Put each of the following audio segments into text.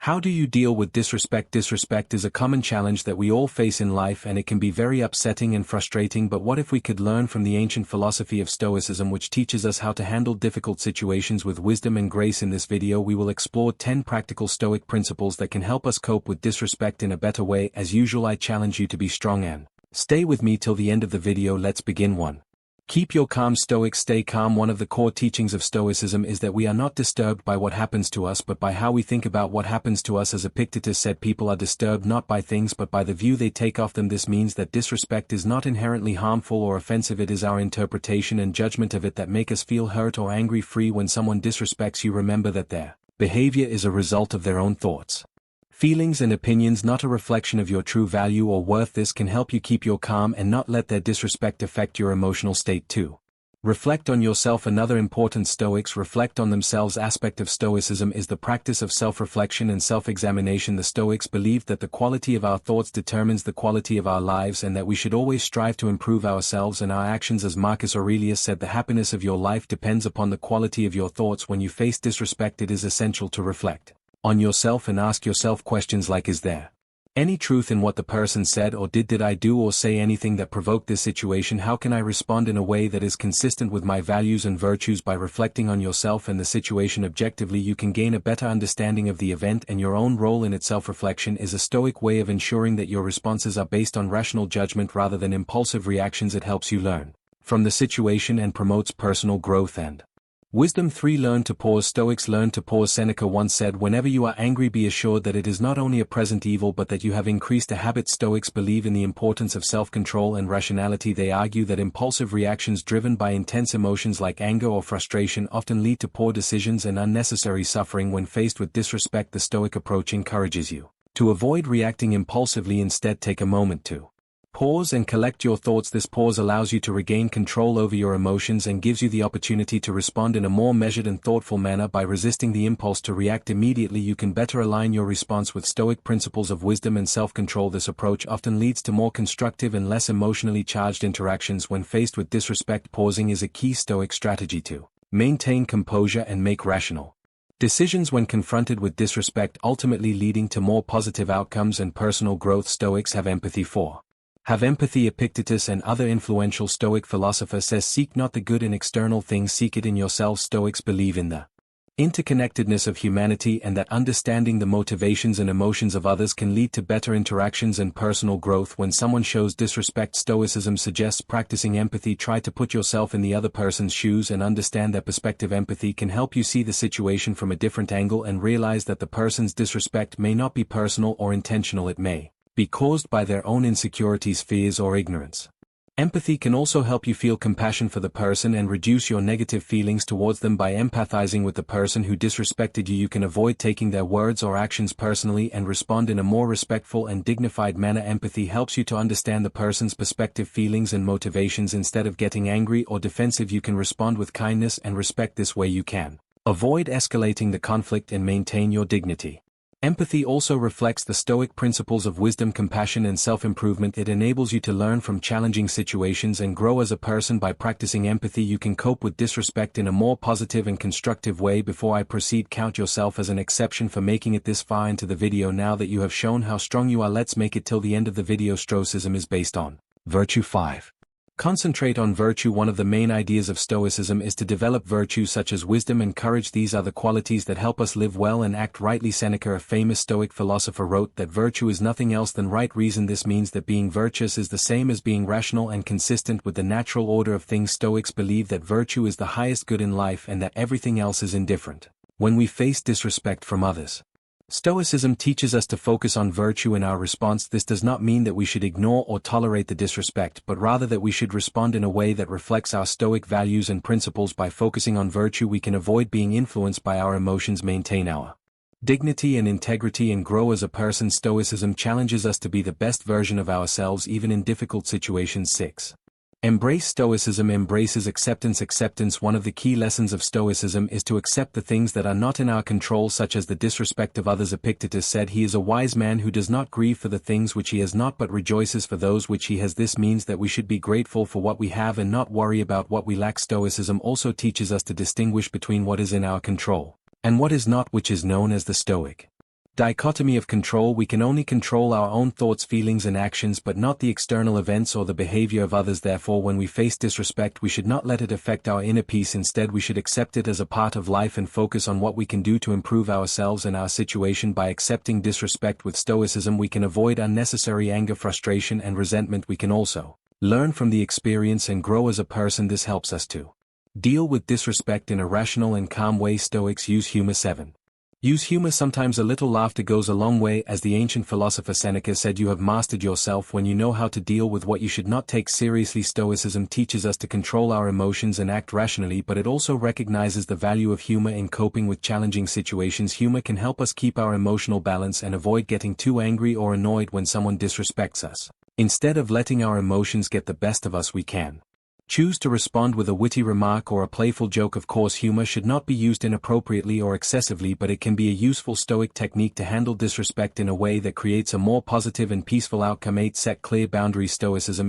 How do you deal with disrespect? Disrespect is a common challenge that we all face in life, and it can be very upsetting and frustrating. But what if we could learn from the ancient philosophy of Stoicism, which teaches us how to handle difficult situations with wisdom and grace? In this video we will explore 10 practical Stoic principles that can help us cope with disrespect in a better way. As usual, I challenge you to be strong and stay with me till the end of the video. Let's begin. 1. Keep your calm. Stoics stay calm. One of the core teachings of Stoicism is that we are not disturbed by what happens to us but by how we think about what happens to us. As Epictetus said, people are disturbed not by things but by the view they take of them. This means that disrespect is not inherently harmful or offensive. It is our interpretation and judgment of it that make us feel hurt or angry. Free. When someone disrespects you, remember that their behavior is a result of their own thoughts, feelings and opinions, not a reflection of your true value or worth. This can help you keep your calm and not let their disrespect affect your emotional state. 2. Reflect on yourself. Another important Stoics reflect on themselves aspect of Stoicism is the practice of self-reflection and self-examination. The Stoics believed that the quality of our thoughts determines the quality of our lives, and that we should always strive to improve ourselves and our actions. As Marcus Aurelius said, the happiness of your life depends upon the quality of your thoughts. When you face disrespect, it is essential to reflect on yourself and ask yourself questions like, is there any truth in what the person said or did I do or say anything that provoked this situation? How can I respond in a way that is consistent with my values and virtues? By reflecting on yourself and the situation objectively, you can gain a better understanding of the event and your own role in it. Self-reflection is a Stoic way of ensuring that your responses are based on rational judgment rather than impulsive reactions. It helps you learn from the situation and promotes personal growth and wisdom. 3. Learn to pause. Stoics learn to pause. Seneca once said, whenever you are angry, be assured that it is not only a present evil but that you have increased a habit. Stoics believe in the importance of self-control and rationality. They argue that impulsive reactions driven by intense emotions like anger or frustration often lead to poor decisions and unnecessary suffering. When faced with disrespect, the Stoic approach encourages you to avoid reacting impulsively. Instead, take a moment to pause and collect your thoughts. This pause allows you to regain control over your emotions and gives you the opportunity to respond in a more measured and thoughtful manner. By resisting the impulse to react immediately, you can better align your response with Stoic principles of wisdom and self-control. This approach often leads to more constructive and less emotionally charged interactions. When faced with disrespect, pausing is a key Stoic strategy to maintain composure and make rational decisions when confronted with disrespect, ultimately leading to more positive outcomes and personal growth. Stoics have empathy. 4. Have empathy. Epictetus and other influential Stoic philosophers says, seek not the good in external things, seek it in yourselves. Stoics believe in the interconnectedness of humanity and that understanding the motivations and emotions of others can lead to better interactions and personal growth. When someone shows disrespect, Stoicism suggests practicing empathy. Try to put yourself in the other person's shoes and understand their perspective. Empathy can help you see the situation from a different angle and realize that the person's disrespect may not be personal or intentional. It may be caused by their own insecurities, fears, or ignorance. Empathy can also help you feel compassion for the person and reduce your negative feelings towards them. By empathizing with the person who disrespected you, you can avoid taking their words or actions personally and respond in a more respectful and dignified manner. Empathy helps you to understand the person's perspective, feelings, and motivations. Instead of getting angry or defensive, you can respond with kindness and respect. This way you can avoid escalating the conflict and maintain your dignity. Empathy also reflects the Stoic principles of wisdom, compassion, and self-improvement. It enables you to learn from challenging situations and grow as a person. By practicing empathy, you can cope with disrespect in a more positive and constructive way. Before I proceed, count yourself as an exception for making it this far into the video. Now that you have shown how strong you are, let's make it till the end of the video. Stoicism is based on virtue. 5. Concentrate on virtue. One of the main ideas of Stoicism is to develop virtues such as wisdom and courage. These are the qualities that help us live well and act rightly. Seneca, a famous Stoic philosopher, wrote that virtue is nothing else than right reason. This means that being virtuous is the same as being rational and consistent with the natural order of things. Stoics believe that virtue is the highest good in life and that everything else is indifferent. When we face disrespect from others, Stoicism teaches us to focus on virtue in our response. This does not mean that we should ignore or tolerate the disrespect, but rather that we should respond in a way that reflects our Stoic values and principles. By focusing on virtue, we can avoid being influenced by our emotions, maintain our dignity and integrity, and grow as a person. Stoicism challenges us to be the best version of ourselves even in difficult situations. 6. Embrace. Stoicism embraces acceptance. Acceptance. One of the key lessons of Stoicism is to accept the things that are not in our control, such as the disrespect of others. Epictetus said, he is a wise man who does not grieve for the things which he has not but rejoices for those which he has. This means that we should be grateful for what we have and not worry about what we lack. Stoicism also teaches us to distinguish between what is in our control and what is not, which is known as the Stoic Dichotomy of control. We can only control our own thoughts, feelings and actions but not the external events or the behavior of others. Therefore, when we face disrespect, we should not let it affect our inner peace. Instead, we should accept it as a part of life and focus on what we can do to improve ourselves and our situation. By accepting disrespect with Stoicism, we can avoid unnecessary anger, frustration and resentment. We can also learn from the experience and grow as a person. This helps us to deal with disrespect in a rational and calm way. Stoics use humor. 7. Use humor. Sometimes a little laughter goes a long way. As the ancient philosopher Seneca said, you have mastered yourself when you know how to deal with what you should not take seriously. Stoicism teaches us to control our emotions and act rationally, but it also recognizes the value of humor in coping with challenging situations. Humor can help us keep our emotional balance and avoid getting too angry or annoyed when someone disrespects us. Instead of letting our emotions get the best of us, we can choose to respond with a witty remark or a playful joke. Of course, humor should not be used inappropriately or excessively, but it can be a useful Stoic technique to handle disrespect in a way that creates a more positive and peaceful outcome. 8. Set clear boundaries. Stoicism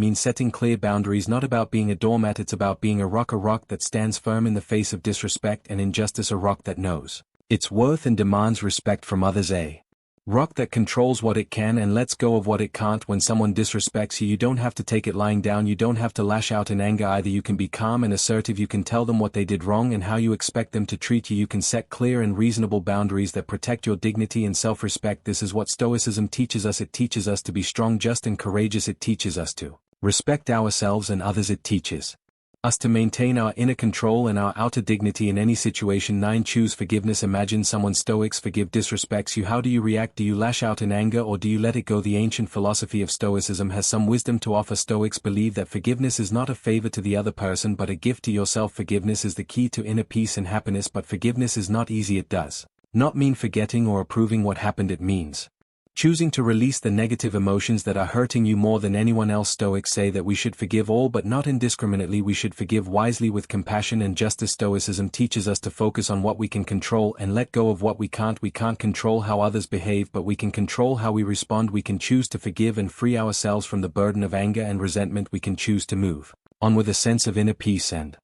means setting clear boundaries. Not about being a doormat, it's about being a rock that stands firm in the face of disrespect and injustice, a rock that knows its worth and demands respect from others, a rock that controls what it can and lets go of what it can't. When someone disrespects you, you don't have to take it lying down. You don't have to lash out in anger either. You can be calm and assertive. You can tell them what they did wrong and how you expect them to treat you. You can set clear and reasonable boundaries that protect your dignity and self-respect. This is what Stoicism teaches us. It teaches us to be strong, just and courageous. It teaches us to respect ourselves and others. It teaches us to maintain our inner control and our outer dignity in any situation. 9. Choose forgiveness. Imagine someone Stoics disrespects you. How do you react? Do you lash out in anger or do you let it go? The ancient philosophy of Stoicism has some wisdom to offer. Stoics believe that forgiveness is not a favor to the other person but a gift to yourself. Forgiveness is the key to inner peace and happiness, but forgiveness is not easy. It does not mean forgetting or approving what happened. It means choosing to release the negative emotions that are hurting you more than anyone else. Stoics say that we should forgive all but not indiscriminately. We should forgive wisely with compassion and justice. Stoicism teaches us to focus on what we can control and let go of what we can't. We can't control how others behave, but we can control how we respond. We can choose to forgive and free ourselves from the burden of anger and resentment. We can choose to move on with a sense of inner peace and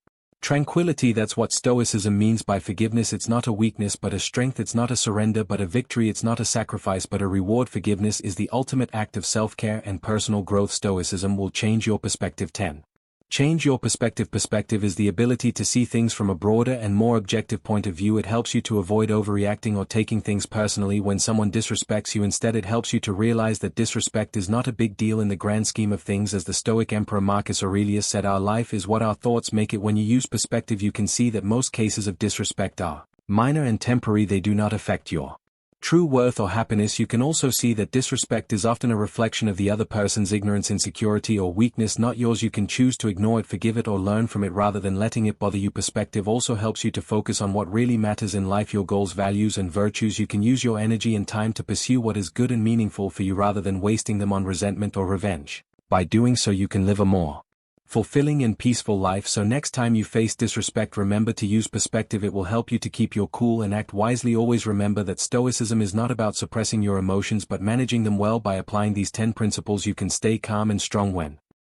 tranquility. That's what Stoicism means by forgiveness. It's not a weakness but a strength. It's not a surrender but a victory. It's not a sacrifice but a reward. Forgiveness is the ultimate act of self-care and personal growth. Stoicism will change your perspective. 10. Change your perspective. Perspective is the ability to see things from a broader and more objective point of view. It helps you to avoid overreacting or taking things personally when someone disrespects you. Instead, it helps you to realize that disrespect is not a big deal in the grand scheme of things. As the Stoic Emperor Marcus Aurelius said, our life is what our thoughts make it. When you use perspective, you can see that most cases of disrespect are minor and temporary. They do not affect your true worth or happiness. You can also see that disrespect is often a reflection of the other person's ignorance, insecurity or weakness, not yours. You can choose to ignore it, forgive it or learn from it rather than letting it bother you. Perspective also helps you to focus on what really matters in life, your goals, values and virtues. You can use your energy and time to pursue what is good and meaningful for you rather than wasting them on resentment or revenge. By doing so, you can live a more fulfilling and peaceful life. So next time you face disrespect, remember to use perspective. It will help you to keep your cool and act wisely. Always remember that Stoicism is not about suppressing your emotions but managing them well. By applying these 10 principles, you can stay calm and strong when